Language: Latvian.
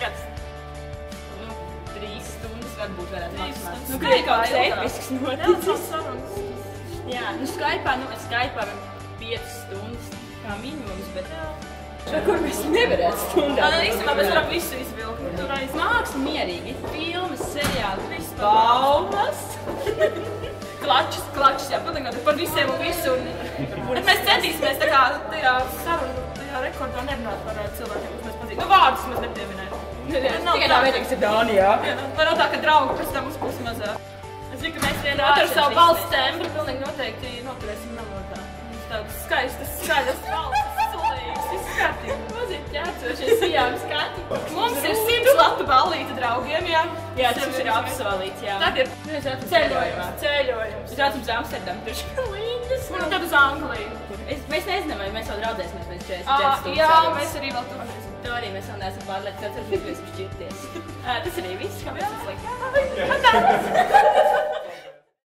kāds 3 stundas varbūt varētu maksimāli. Nu, Grib kaut kas ilgāk. episks Jā, noticis. tas sarunas. Jā, nu Skype'ā 5 stundas kā minimums, bet kur mēs nevarētu stundā. Tad īstenībā mēs varam visu izvilkt. Tur aiz Māksla mierīgi, filmas, seriāli, baumas. klačus, jā, pilnīgi noteikti par visiem un visu. Bet mēs centīsimies tā kā tajā sarunu, tajā rekordā nerunāt par cilvēkiem, kas mēs pazīstam. Nu, vārdus mēs nepieminējam. Tikai tā veidā, kas ir Dānijā. Lai nav tā, ka draugi pēc tam uzpūs mazāk. Es zinu, ka mēs vienu otru savu balss tembru pilnīgi noteikti noturēsim namotā. Mums tāds skaistas, skaļas balss, sulīgas, viss kārtīgi. Mazīt ķērcošies sijām skati. Mums ir 100 latu ballīti draugiem, jā. Jā, tas ir apsolīts, jā. Tad ir ceļojums. Mēs braucam uz Amsterdamu, tur ir līnijas. Un tad uz Angliju. Mēs nezinām, vai mēs vēl draudzēsimies pēc 40 stundas. Jā, mēs arī vēl turpināsim. To arī mēs vēl neesam pārliecināti, kad mēs gribēsim šķirties. Tas arī viss, kā mēs esam.